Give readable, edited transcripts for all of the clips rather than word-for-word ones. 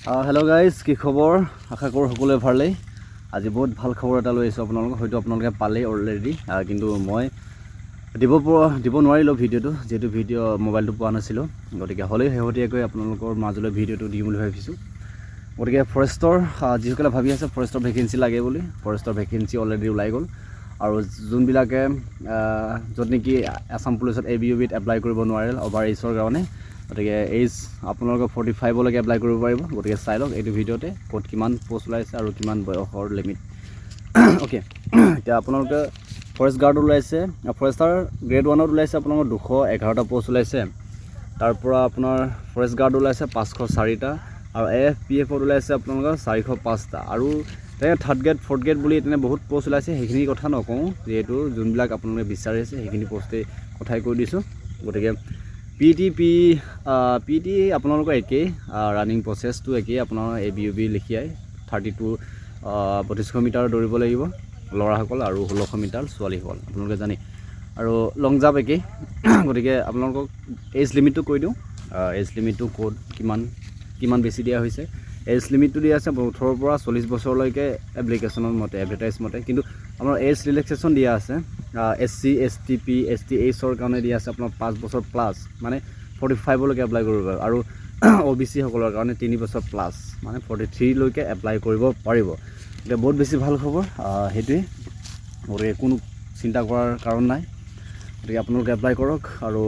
Hello' guys, কি খবৰ? আশা কৰোঁ সকলোৱে ভালেই। আজি বহুত ভাল খবৰ এটা লৈ আহিছোঁ আপোনালোকক। হয়তো আপোনালোকে পালেই অলৰেডি, কিন্তু মই দিব নোৱাৰিলোঁ ভিডিঅ'টো, যিহেতু মোবাইলটো পোৱা নাছিলোঁ। গতিকে হ'লেও শেহতীয়াকৈ আপোনালোকৰ মাজলৈ ভিডিঅ'টো দিম বুলি ভাবিছোঁ। গতিকে ফৰেষ্টৰ যিসকলে ভাবি আছে ফৰেষ্টৰ ভেকেঞ্চি লাগে বুলি, ফৰেষ্টৰ ভেকেঞ্চি অলৰেডি ওলাই গ'ল। আৰু যোনবিলাকে য'ত নেকি আছাম পুলিচত ABUBত এপ্লাই কৰিব নোৱাৰে অভাৰ এইজৰ কাৰণে, গতিকে এইজ আপোনালোকৰ 45লৈকে এপ্লাই কৰিব পাৰিব। গতিকে চাই লওক এইটো ভিডিঅ'তে ক'ত কিমান পোষ্ট ওলাইছে আৰু কিমান বয়সৰ লিমিট। অ'কে, এতিয়া আপোনালোকে ফৰেষ্ট গাৰ্ড ওলাইছে, ফৰেষ্টাৰ গ্ৰেড 1ত ওলাইছে আপোনালোকৰ 211টা পোষ্ট ওলাইছে। তাৰপৰা আপোনাৰ ফৰেষ্ট গাৰ্ড ওলাইছে 504টা, আৰু AFPFত ওলাইছে আপোনালোকৰ 405টা, আৰু তেনেকৈ থাৰ্ড গ্ৰেড ফ'ৰ্থ গ্ৰেড বুলি তেনে বহুত পোষ্ট ওলাইছে। সেইখিনি কথা নকওঁ, যিহেতু যোনবিলাক আপোনালোকে বিচাৰি আছে সেইখিনি পোষ্টেই কথাই কৈ দিছোঁ। গতিকে PT আপোনালোকৰ একেই, ৰানিং প্ৰচেছটো একেই আপোনাৰ ABUB লিখিয়াই 3200 মিটাৰ দৌৰিব লাগিব ল'ৰাসকল, আৰু 1600 মিটাৰ ছোৱালীসকল, আপোনালোকে জানে। আৰু লং জাম্প একেই। গতিকে আপোনালোকক এজ লিমিটটো কৈ দিওঁ, এজ লিমিটটো ক'ত কিমান বেছি দিয়া হৈছে। এজ লিমিটটো দিয়া আছে 18ৰ পৰা 40 বছৰলৈকে এপ্লিকেশ্যনৰ মতে, এডভাৰটাইজ মতে। কিন্তু আপোনাৰ এজ ৰিলেক্সেশ্যন দিয়া আছে SC ST PSTHৰ কাৰণে দিয়া আছে আপোনাৰ 5 বছৰ প্লাছ, মানে 45লৈকে এপ্লাই কৰিব পাৰিব। আৰু OBC সকলৰ কাৰণে 3 বছৰ প্লাছ, মানে 43লৈকে এপ্লাই কৰিব পাৰিব। এতিয়া বহুত বেছি ভাল খবৰ, সেইটোৱে। গতিকে কোনো চিন্তা কৰাৰ কাৰণ নাই। গতিকে আপোনালোকে এপ্লাই কৰক। আৰু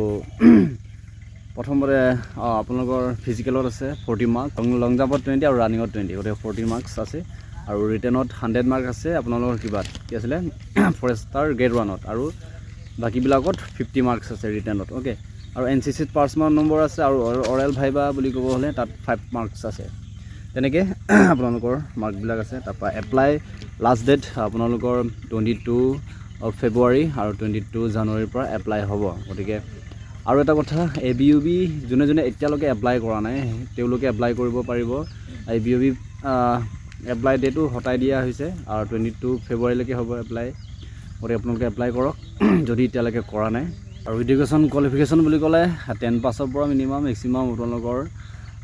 প্ৰথমতে আপোনালোকৰ ফিজিকেলত আছে 40 মাৰ্ক, লং জাম্পত 20 আৰু ৰানিঙত 20, গতিকে 40 মাৰ্কছ আছে। আৰু ৰিটেনত 100 মাৰ্ক আছে আপোনালোকৰ কি আছিলে ফৰেষ্টাৰ গ্ৰেড 1ত, আৰু বাকীবিলাকত 50 মাৰ্কছ আছে ৰিটেনত। অ'কে, আৰু NCCত 5 নম্বৰ আছে, আৰু অৰেল ভাইবা বুলি ক'ব হ'লে তাত 5 মাৰ্কছ আছে। তেনেকৈ আপোনালোকৰ মাৰ্কবিলাক আছে। তাৰপৰা এপ্লাই লাষ্ট ডেট আপোনালোকৰ 22 ফেব্ৰুৱাৰী আৰু 22 জানুৱাৰীৰ পৰা এপ্লাই হ'ব। গতিকে আৰু এটা কথা, ABUB যোনে এতিয়ালৈকে এপ্লাই কৰা নাই তেওঁলোকে এপ্লাই কৰিব পাৰিব। ABUB এপ্লাই ডেটো হটাই দিয়া হৈছে, আৰু 22 ফেব্ৰুৱাৰীলৈকে হ'ব এপ্লাই। গতিকে আপোনালোকে এপ্লাই কৰক যদি এতিয়ালৈকে কৰা নাই। আৰু এডুকেশ্যন কোৱালিফিকেশ্যন বুলি ক'লে 10 পাছৰ পৰা মেক্সিমাম আপোনালোকৰ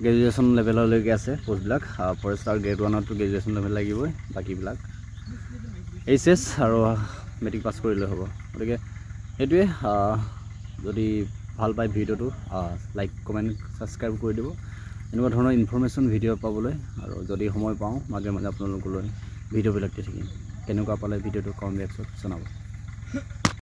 গ্ৰেজুৱেশ্যন লেভেললৈকে আছে পোষ্টবিলাক। ফৰেষ্টাৰ গ্ৰেড 1তটো গ্ৰেজুৱেশ্যন লেভেল লাগিবই, বাকীবিলাক HS আৰু মেট্ৰিক পাছ কৰিলে হ'ব। গতিকে সেইটোৱে। যদি ভাল পায় ভিডিঅ'টো লাইক কমেণ্ট ছাবস্ক্ৰাইব কৰি দিব, এনেকুৱা ধৰণৰ ইনফৰ্মেশ্যন ভিডিঅ' পাবলৈ। আৰু যদি সময় পাওঁ মাজে মাজে আপোনালোকলৈ ভিডিঅ'বিলাক দি থাকিম। কেনেকুৱা পালে ভিডিঅ'টো কমেণ্ট বক্সত জনাব।